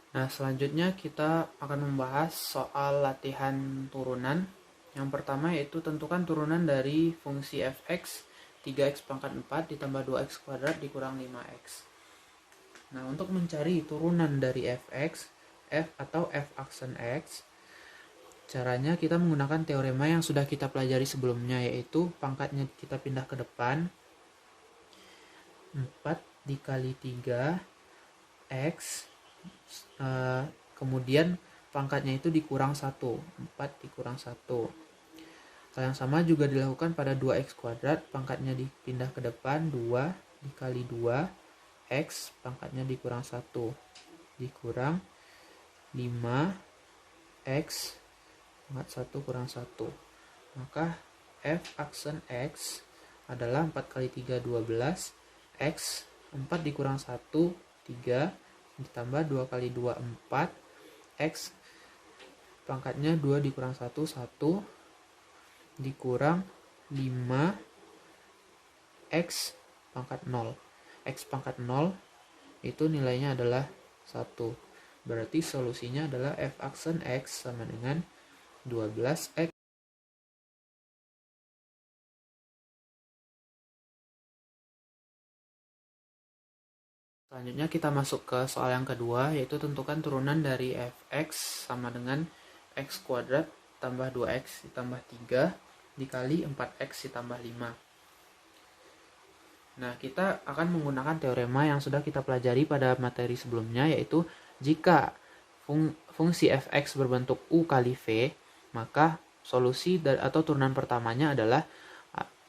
Nah, selanjutnya kita akan membahas soal latihan turunan. Yang pertama yaitu tentukan turunan dari fungsi fx 3x pangkat 4 ditambah 2x kuadrat dikurang 5x. Nah, untuk mencari turunan dari fx, f atau f aksen x, caranya kita menggunakan teorema yang sudah kita pelajari sebelumnya, yaitu pangkatnya kita pindah ke depan, 4 dikali 3 x, kemudian pangkatnya itu dikurang 1, 4 dikurang 1. Hal yang sama juga dilakukan pada 2x kuadrat, pangkatnya dipindah ke depan, 2 dikali 2 x, pangkatnya dikurang 1, dikurang 5 x pangkat 1 kurang 1. Maka f aksen x adalah 4 kali 3 12, x 4 dikurang 1 3, ditambah 2 kali 2 4, x pangkatnya 2 dikurang 1 1, dikurang 5 x pangkat 0. X pangkat 0 itu nilainya adalah 1. Berarti solusinya adalah f aksen x sama dengan 12x. Selanjutnya kita masuk ke soal yang kedua, yaitu tentukan turunan dari fx sama dengan x kuadrat tambah 2x ditambah 3 dikali 4x ditambah 5. Nah, kita akan menggunakan teorema yang sudah kita pelajari pada materi sebelumnya, yaitu jika fungsi fx berbentuk u kali v, maka solusi atau turunan pertamanya adalah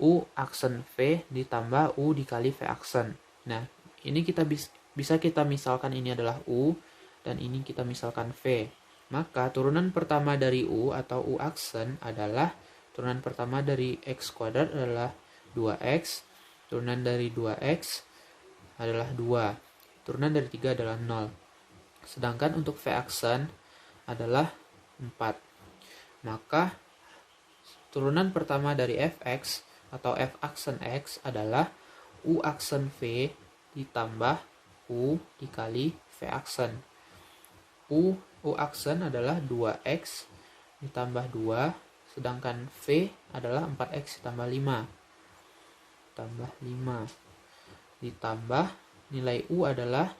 u aksen v ditambah u dikali v aksen. Nah, ini kita bisa kita misalkan ini adalah u dan ini kita misalkan v. Maka turunan pertama dari u atau u aksen adalah turunan pertama dari x kuadrat adalah 2x, turunan dari 2x adalah 2, turunan dari 3 adalah 0. Sedangkan untuk v aksen adalah 4. Maka turunan pertama dari fx atau f aksen x adalah u aksen v ditambah u dikali v aksen. U aksen adalah 2x ditambah 2, sedangkan v adalah 4x ditambah 5. Tambah 5. Ditambah nilai u adalah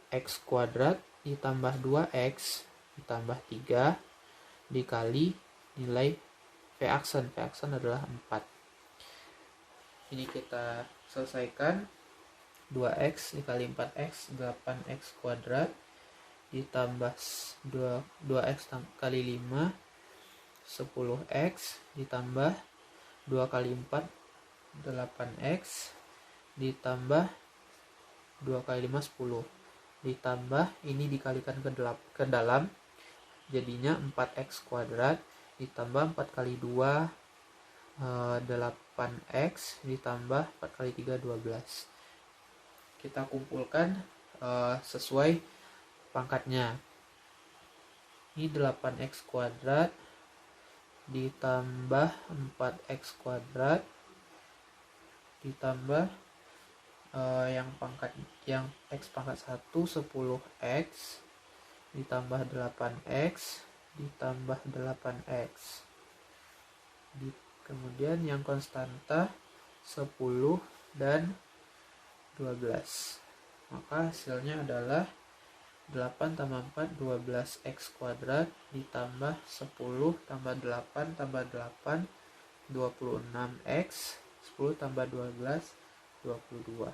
x kuadrat ditambah 2x ditambah 3 dikali nilai v aksen. V aksen adalah 4. Ini kita selesaikan. 2x dikali 4x 8x kuadrat ditambah 2x kali 5 10x ditambah 2 kali 4 8x ditambah 2 kali 5 10, ditambah ini dikalikan ke dalam jadinya 4x kuadrat ditambah 4 kali 2 8x ditambah 4 kali 3 12. Kita kumpulkan sesuai pangkatnya. Ini 8x kuadrat ditambah 4x kuadrat ditambah yang x pangkat 1 10x ditambah 8x ditambah 8x. Kemudian yang konstanta 10 dan 12. Maka hasilnya adalah 8 tambah 4 12x kuadrat ditambah 10 tambah 8 tambah 8 26x, 10 tambah 12 22.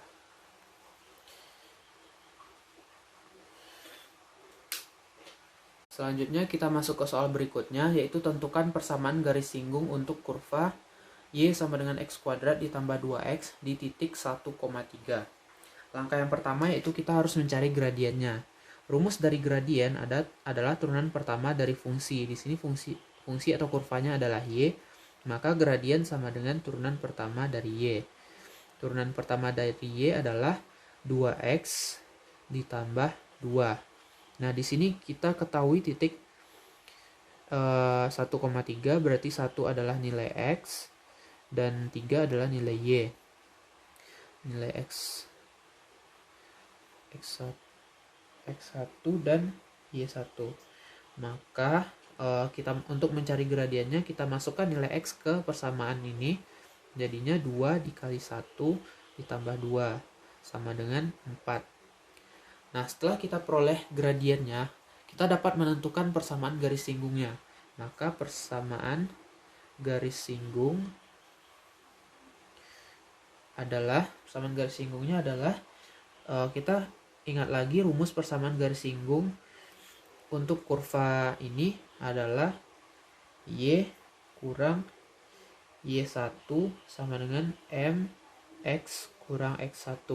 Selanjutnya kita masuk ke soal berikutnya, yaitu tentukan persamaan garis singgung untuk kurva y sama dengan x kuadrat ditambah 2x di titik 1,3. Langkah yang pertama yaitu kita harus mencari gradiennya. Rumus dari gradien adalah turunan pertama dari fungsi. Di sini fungsi atau kurvanya adalah y, maka gradien sama dengan turunan pertama dari y. Turunan pertama dari y adalah 2x ditambah 2. Nah, di sini kita ketahui titik 1,3, berarti 1 adalah nilai x dan 3 adalah nilai y. Nilai x 1 X1 dan Y1. Maka kita untuk mencari gradiennya kita masukkan nilai X ke persamaan ini. Jadinya 2 dikali 1 ditambah 2 sama dengan 4. Nah, setelah kita peroleh gradiennya, kita dapat menentukan persamaan garis singgungnya. Maka persamaan garis singgungnya adalah kita ingat lagi rumus persamaan garis singgung untuk kurva ini adalah Y kurang Y1 sama dengan MX kurang X1.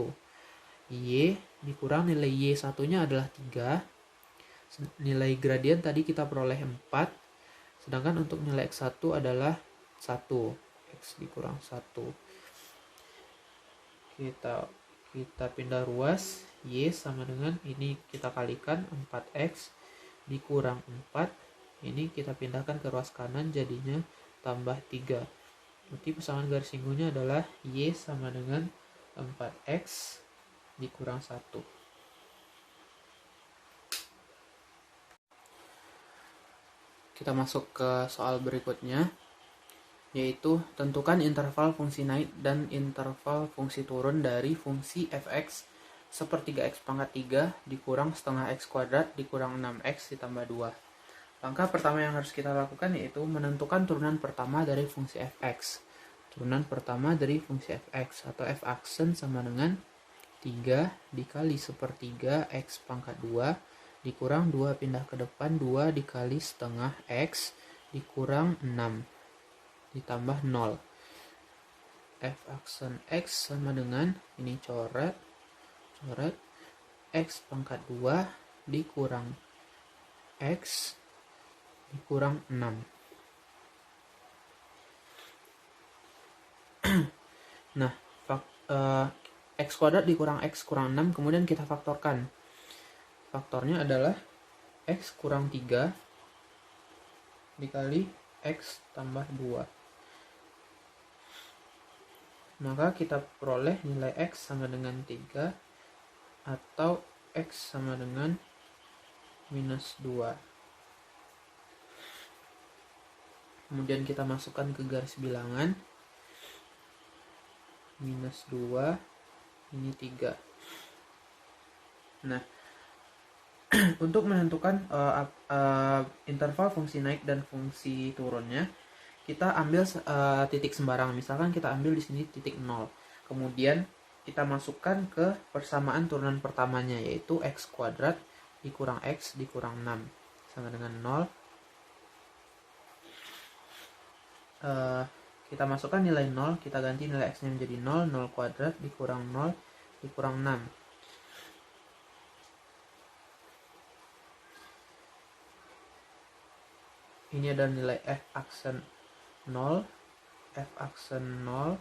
Y dikurang nilai Y1-nya adalah 3. Nilai gradien tadi kita peroleh 4. Sedangkan untuk nilai X1 adalah 1. X dikurang 1. Kita pindah ruas. Y sama dengan ini kita kalikan 4X dikurang 4. Ini kita pindahkan ke ruas kanan jadinya tambah 3. Berarti persamaan garis singgungnya adalah Y sama dengan 4X dikurang 1. Kita masuk ke soal berikutnya, yaitu tentukan interval fungsi naik dan interval fungsi turun dari fungsi fx sepertiga x pangkat 3 dikurang setengah x kuadrat dikurang 6x ditambah 2. Langkah pertama yang harus kita lakukan yaitu menentukan turunan pertama dari fungsi fx. Turunan pertama dari fungsi fx atau f aksen sama dengan 3 dikali sepertiga x pangkat 2 dikurang 2 pindah ke depan 2 dikali setengah x dikurang 6 ditambah 0. F aksen x sama dengan ini coret x pangkat 2 dikurang x dikurang 6. Nah, x kuadrat dikurang x kurang 6 kemudian kita faktorkan. Faktornya adalah x kurang 3 dikali x tambah 2. Maka kita peroleh nilai x sama dengan 3 atau x sama dengan minus 2. Kemudian kita masukkan ke garis bilangan. Minus 2, ini 3. Nah, untuk menentukan interval fungsi naik dan fungsi turunnya, kita ambil titik sembarang. Misalkan kita ambil di sini titik 0. Kemudian kita masukkan ke persamaan turunan pertamanya, yaitu x kuadrat dikurang x dikurang 6 sama dengan 0. Kita masukkan nilai 0, kita ganti nilai x-nya menjadi 0, 0 kuadrat dikurang 0 dikurang 6. Ini adalah nilai f aksen 0, f aksen 0.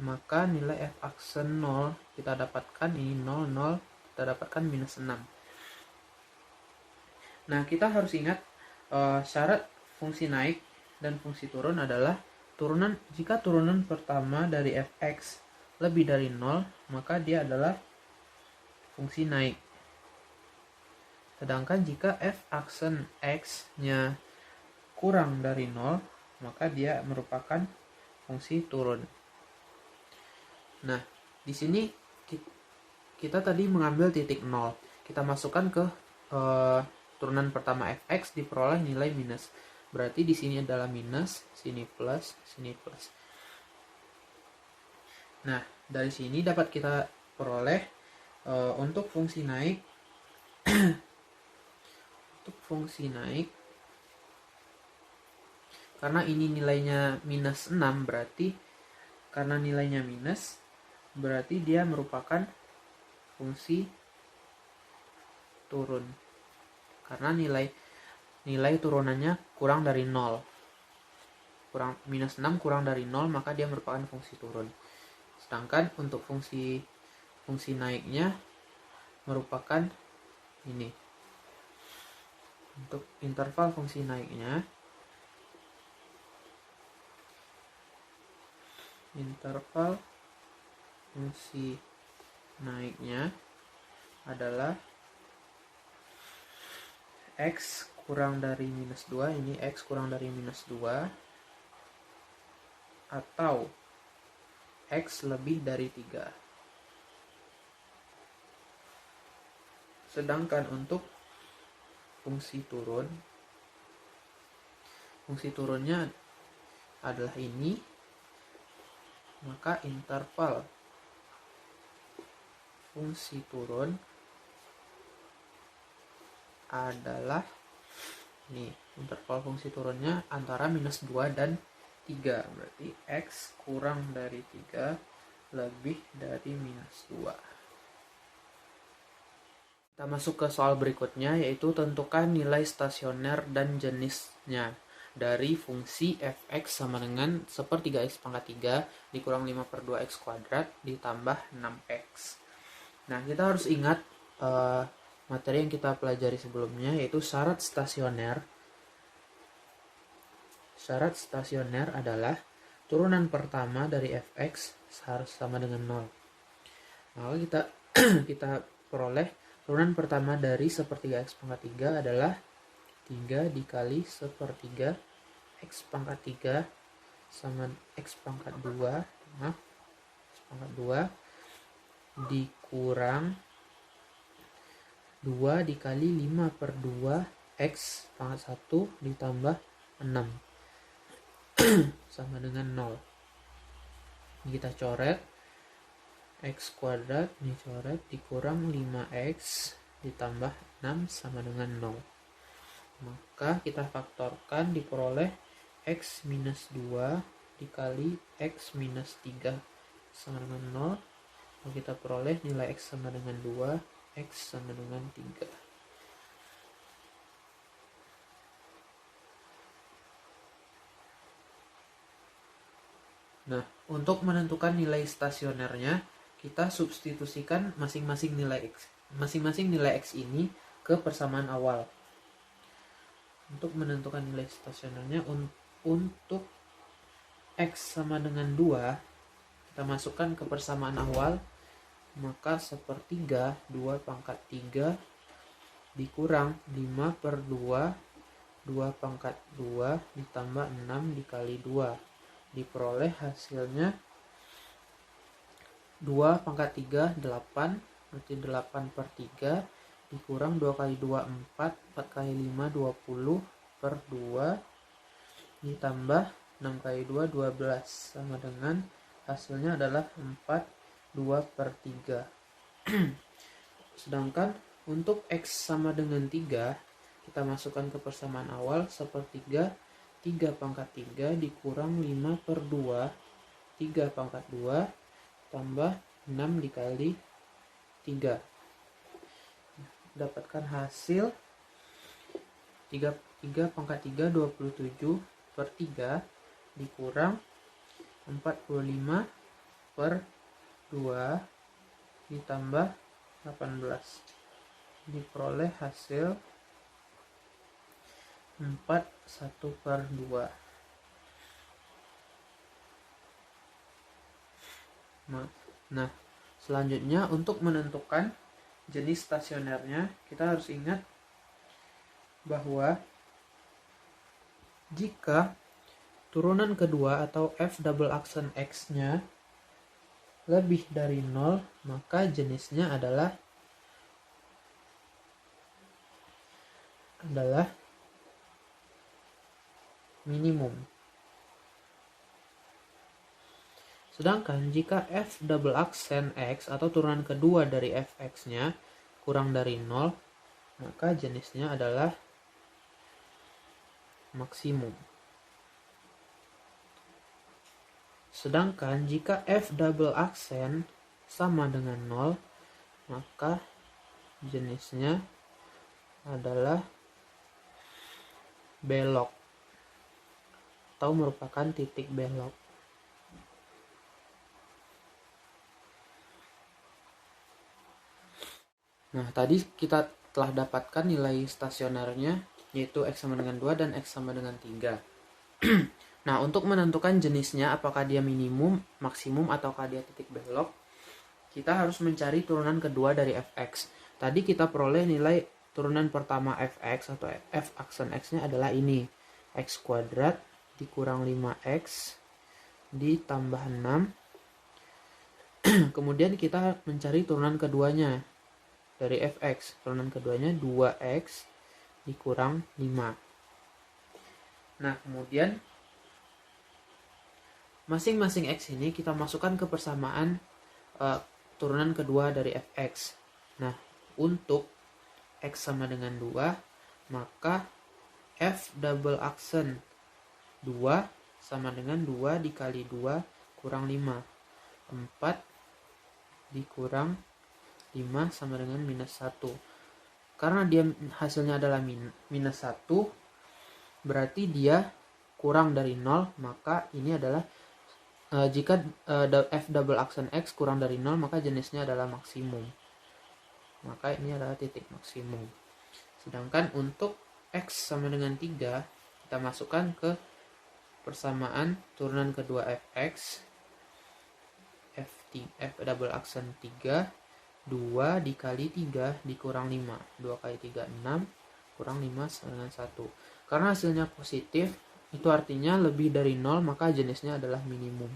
Maka nilai f aksen 0 kita dapatkan ini 0, 0, kita dapatkan minus 6. Nah, kita harus ingat syarat fungsi naik dan fungsi turun adalah jika turunan pertama dari fx lebih dari 0, maka dia adalah fungsi naik. Sedangkan jika f aksen x-nya kurang dari 0, maka dia merupakan fungsi turun. Nah, di sini kita tadi mengambil titik 0. Kita masukkan ke turunan pertama fx diperoleh nilai minus. Berarti di sini adalah minus, sini plus, sini plus. Nah, dari sini dapat kita peroleh untuk fungsi naik untuk fungsi naik karena ini nilainya minus 6, berarti karena nilainya minus berarti dia merupakan fungsi turun. Karena nilai turunannya kurang dari 0. Minus 6 kurang dari 0, maka dia merupakan fungsi turun. Sedangkan untuk fungsi naiknya merupakan ini. Untuk interval fungsi naiknya, adalah X kurang dari minus 2, ini X kurang dari minus 2, atau X lebih dari 3. Sedangkan untuk fungsi turunnya adalah ini, maka interval fungsi turun adalah ini, interval fungsi turunnya antara minus 2 dan 3, berarti X kurang dari 3 lebih dari minus 2. Kita masuk ke soal berikutnya, yaitu tentukan nilai stasioner dan jenisnya dari fungsi fx sama dengan 1/3x pangkat 3 dikurang 5/2x kuadrat ditambah 6x. Nah, kita harus ingat materi yang kita pelajari sebelumnya, yaitu syarat stasioner. Syarat stasioner adalah turunan pertama dari fx harus sama dengan 0. Maka kita peroleh turunan pertama dari 1/3x pangkat 3 adalah 3 dikali 1/3 x pangkat 3 sama x pangkat 2, x pangkat 2 dikurang 2 dikali 5/2 x pangkat 1 ditambah 6 sama dengan 0. Ini kita coret. X kuadrat dicoret dikurang 5x ditambah 6 sama dengan 0. Maka kita faktorkan, diperoleh x minus 2 dikali x minus 3 sama dengan 0. Maka kita peroleh nilai x sama dengan 2, x sama dengan 3. Nah, untuk menentukan nilai stasionernya, kita substitusikan masing-masing nilai x ini ke persamaan awal. Untuk menentukan nilai stasionernya, untuk x sama dengan 2, kita masukkan ke persamaan awal, maka 1/3 2 pangkat 3 dikurang 5/2 2 pangkat 2 ditambah 6 dikali 2. Diperoleh hasilnya 2 pangkat 3 8, berarti 8/3 dikurang 2 kali 2 4, 4 kali 5 20 per 2 ditambah 6 kali 2 12 sama dengan hasilnya adalah 4 2/3. Sedangkan untuk x sama dengan 3, kita masukkan ke persamaan awal, 1/3 3 pangkat 3 dikurang 5/2 3 pangkat 2 tambah 6 dikali 3. Dapatkan hasil 3 pangkat 3 27/3 dikurang 45/2 ditambah 18. Diperoleh hasil 41/2. Nah, selanjutnya untuk menentukan jenis stasionernya, kita harus ingat bahwa jika turunan kedua atau f double aksen x-nya lebih dari 0, maka jenisnya adalah minimum. Sedangkan jika f double aksen x atau turunan kedua dari fx-nya kurang dari 0, maka jenisnya adalah maksimum. Sedangkan jika f double aksen sama dengan 0, maka jenisnya adalah belok atau merupakan titik belok. Nah, tadi kita telah dapatkan nilai stasionernya, yaitu x sama dengan 2 dan x sama dengan 3. Nah, untuk menentukan jenisnya, apakah dia minimum, maksimum, ataukah dia titik belok, kita harus mencari turunan kedua dari fx. Tadi kita peroleh nilai turunan pertama fx atau f aksen x-nya adalah ini. X kuadrat dikurang 5x ditambah 6. Kemudian kita mencari turunan keduanya dari fx. Turunan keduanya 2x dikurang 5. Nah, kemudian masing-masing x ini kita masukkan ke persamaan turunan kedua dari fx. Nah, untuk x sama dengan 2, maka f double aksen 2 sama dengan 2 dikali 2 kurang 5. 4 dikurang 5 sama dengan minus 1. Karena dia hasilnya adalah minus 1, berarti dia kurang dari 0, maka ini adalah jika f double aksen x kurang dari 0, maka jenisnya adalah maksimum. Maka ini adalah titik maksimum. Sedangkan untuk x sama dengan 3, kita masukkan ke persamaan turunan kedua fx. f double aksen 3, 2 dikali 3 dikurang 5. 2 kali 3, 6, kurang 5 sama dengan 1. Karena hasilnya positif, itu artinya lebih dari 0, maka jenisnya adalah minimum.